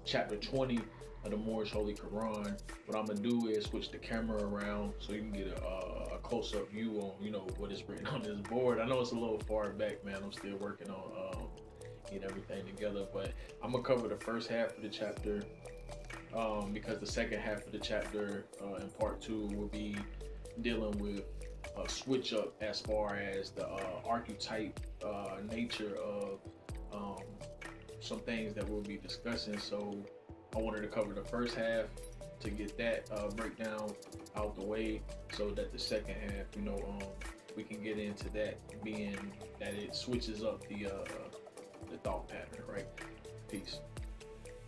chapter 20 of the Moorish Holy Koran. What I'm gonna do is switch the camera around so you can get a close-up view on, what is written on this board. I know it's a little far back, man. I'm still working on getting everything together, but I'm gonna cover the first half of the chapter because the second half of the chapter in part two will be dealing with a switch up as far as the archetype nature of um, some things that we'll be discussing. So I wanted to cover the first half to get that breakdown out the way, so that the second half, we can get into that, being that it switches up the thought pattern, right? Peace.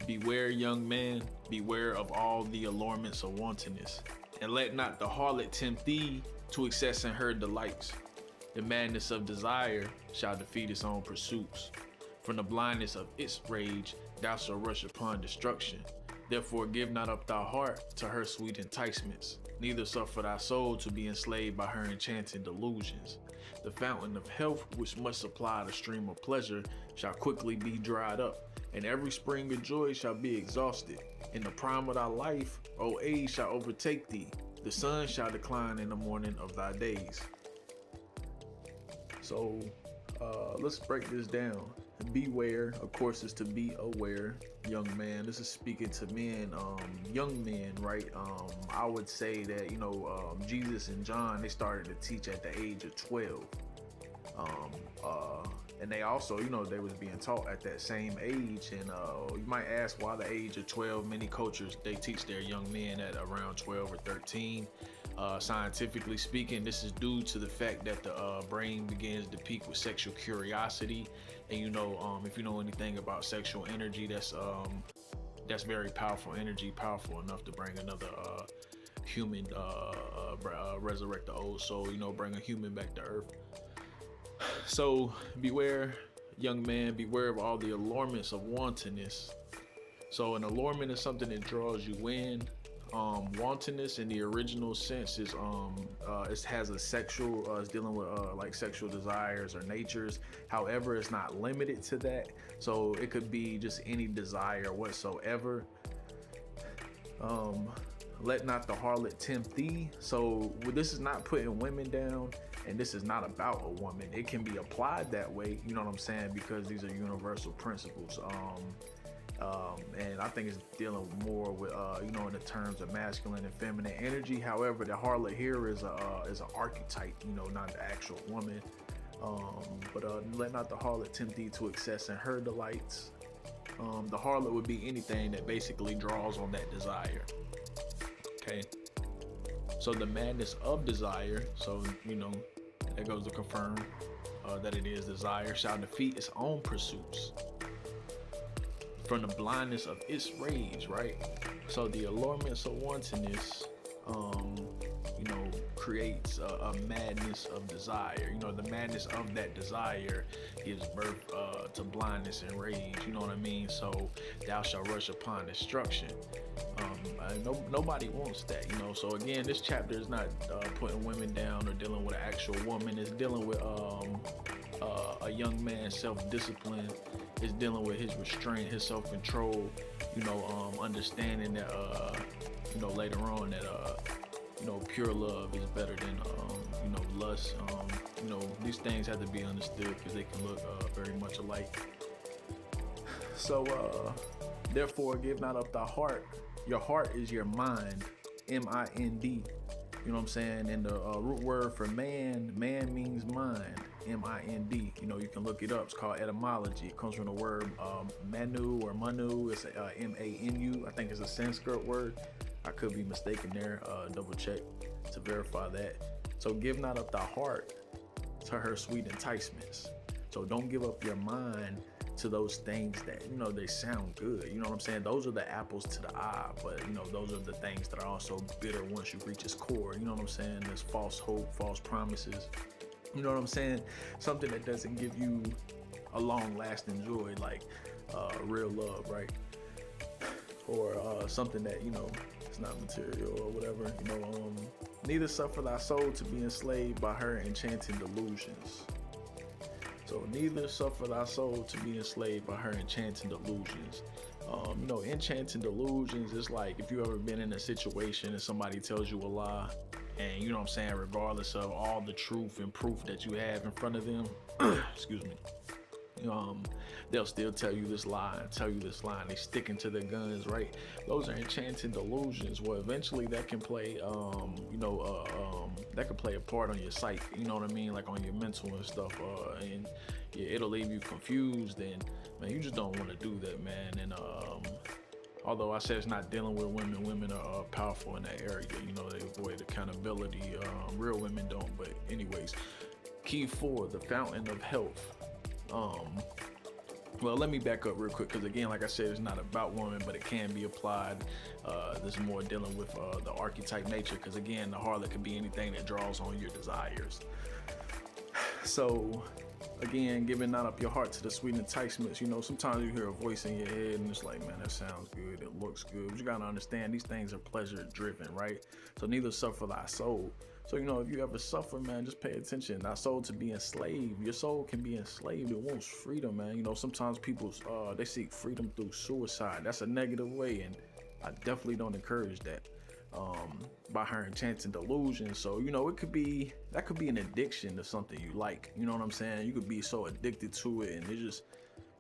Beware, young man, beware of all the allurements of wantonness, and let not the harlot tempt thee to excess in her delights. The madness of desire shall defeat its own pursuits. From the blindness of its rage, thou shalt rush upon destruction. Therefore give not up thy heart to her sweet enticements, neither suffer thy soul to be enslaved by her enchanting delusions. The fountain of health, which must supply the stream of pleasure, shall quickly be dried up, and every spring of joy shall be exhausted. In the prime of thy life, old age shall overtake thee. The sun shall decline in the morning of thy days. So let's break this down. Beware, of course, is to be aware, young man. This is speaking to men, young men, right? I would say that, Jesus and John, they started to teach at the age of 12. And they also, they was being taught at that same age. And you might ask why the age of 12. Many cultures, they teach their young men at around 12 or 13. Scientifically speaking, this is due to the fact that the brain begins to peak with sexual curiosity. And if you know anything about sexual energy, that's very powerful energy, powerful enough to bring another human, resurrect the old soul, bring a human back to earth. So beware, young man, beware of all the allurements of wantonness. So an allurement is something that draws you in. Wantonness in the original sense is it has a sexual, it's dealing with like sexual desires or natures. However, it's not limited to that. So it could be just any desire whatsoever. Let not the harlot tempt thee. So this is not putting women down, and this is not about a woman. It can be applied that way, you know what I'm saying, because these are universal principles. And I think it's dealing more with, in the terms of masculine and feminine energy. However, the harlot here is an archetype, not the actual woman. But let not the harlot tempt thee to excess in her delights. The harlot would be anything that basically draws on that desire. Okay. So the madness of desire, so, that goes to confirm that it is desire, shall defeat its own pursuits. From the blindness of its rage, right? So the allurements of wantonness, creates a madness of desire. The madness of that desire gives birth to blindness and rage. You know what I mean? So thou shalt rush upon destruction. Nobody wants that, So again, this chapter is not putting women down or dealing with an actual woman. It's dealing with a young man's self-discipline. It's dealing with his restraint, his self-control. Understanding that later on that pure love is better than lust. These things have to be understood because they can look very much alike. So therefore give not up thy heart. Your heart is your mind, M-I-N-D. You know what I'm saying? And the root word for man means mind, M-I-N-D. You can look it up. It's called etymology. It comes from the word manu or manu. It's M-A-N-U. I think it's a Sanskrit word. I could be mistaken there. Double check to verify that. So give not up thy heart to her sweet enticements. So don't give up your mind to those things that, they sound good. You know what I'm saying? Those are the apples to the eye, but those are the things that are also bitter once you reach its core. You know what I'm saying? There's false hope, false promises. You know what I'm saying? Something that doesn't give you a long lasting joy, like real love, right? Or something that, it's not material or whatever. Neither suffer thy soul to be enslaved by her enchanting delusions. So neither suffer thy soul to be enslaved by her enchanting delusions. Enchanting delusions is like if you ever been in a situation and somebody tells you a lie, and you know what I'm saying, regardless of all the truth and proof that you have in front of them, excuse me, they'll still tell you this lie and tell you this lie, and they sticking to their guns, right? Those are enchanted delusions. Well, eventually that can play, that can play a part on your psyche, you know what I mean, like on your mental and stuff, and yeah, it'll leave you confused, and man, you just don't want to do that, man. And although I said it's not dealing with women, women are powerful in that area, you know, they avoid accountability, real women don't. But anyways, key 4, the fountain of health. Well, let me back up real quick, because again, like I said, it's not about women, but it can be applied. This is more dealing with the archetype nature, because again, the harlot can be anything that draws on your desires. So again, giving not up your heart to the sweet enticements. You know, sometimes you hear a voice in your head and it's like, man, that sounds good, it looks good. But you gotta understand, these things are pleasure driven, right? So neither suffer thy soul. So, you know, if you ever suffer, man, just pay attention. Thy soul to be enslaved. Your soul can be enslaved. It wants freedom, man. You know, sometimes people, they seek freedom through suicide. That's a negative way, and I definitely don't encourage that. By her enchanting delusion. So, you know, that could be an addiction to something you like. You know what I'm saying? You could be so addicted to it, and it just,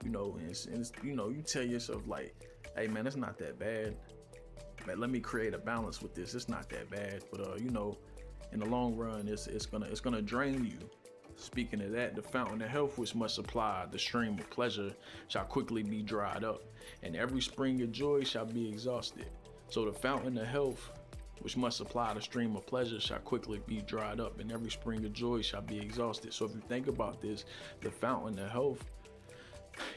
you know, and you know, you tell yourself like, hey man, it's not that bad. Man, let me create a balance with this. It's not that bad. But you know, in the long run, it's gonna drain you. Speaking of that, the fountain of health which must supply the stream of pleasure shall quickly be dried up, and every spring of joy shall be exhausted. So the fountain of health which must supply the stream of pleasure shall quickly be dried up, and every spring of joy shall be exhausted. So if you think about this, the fountain of health,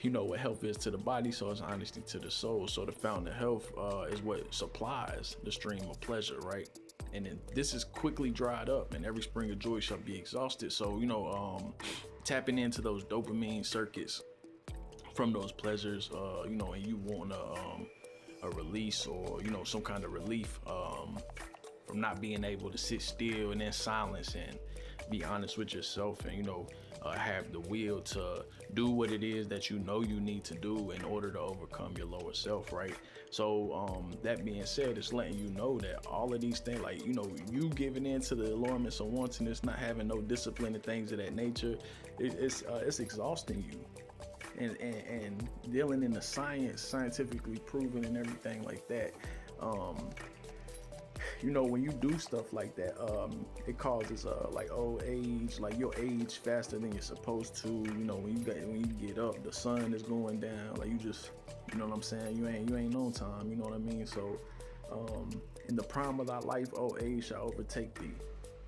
you know what health is to the body, so it's honesty to the soul. So the fountain of health is what supplies the stream of pleasure, right? And then this is quickly dried up, and every spring of joy shall be exhausted. So, you know, tapping into those dopamine circuits from those pleasures, you know, and you want a release, or, you know, some kind of relief from not being able to sit still and in silence and be honest with yourself, and, you know, have the will to do what it is that you know you need to do in order to overcome your lower self, right? So that being said, it's letting you know that all of these things, like, you know, you giving in to the allurements of wantonness, not having no discipline and things of that nature, it's exhausting you. And dealing in the science, scientifically proven and everything like that, you know, when you do stuff like that, it causes like old age, like you'll age faster than you're supposed to. You know, when you get up, the sun is going down, like you just, you know what I'm saying, you ain't on time, you know what I mean? So in the prime of thy life, old age shall overtake thee,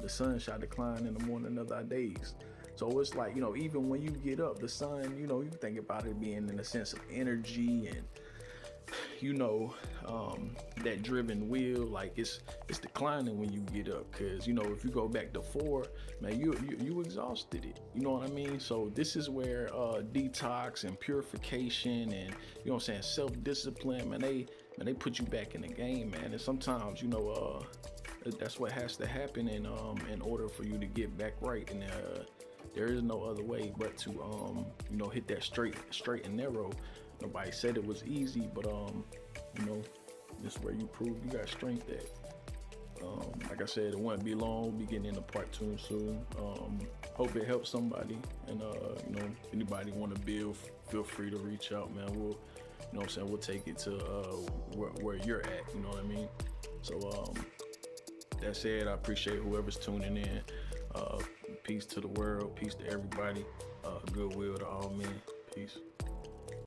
the sun shall decline in the morning of thy days. So it's like, you know, even when you get up, the sun, you know, you think about it being in a sense of energy, and, you know, that driven will, like it's declining when you get up, because, you know, if you go back to 4, man, you exhausted it, you know what I mean? So this is where detox and purification and, you know what I'm saying, self-discipline, man, they put you back in the game, man. And sometimes, you know, that's what has to happen in order for you to get back right. And there is no other way but to you know, hit that straight and narrow. Nobody said it was easy, but you know, this is where you prove you got strength at. Like I said, it won't be long. We'll be getting into part 2 soon. Hope it helps somebody. And you know, if anybody want to build, feel free to reach out, man. We'll, you know what I'm saying, we'll take it to where you're at, you know what I mean? So that said, I appreciate whoever's tuning in. Peace to the world, peace to everybody, goodwill to all men. Peace.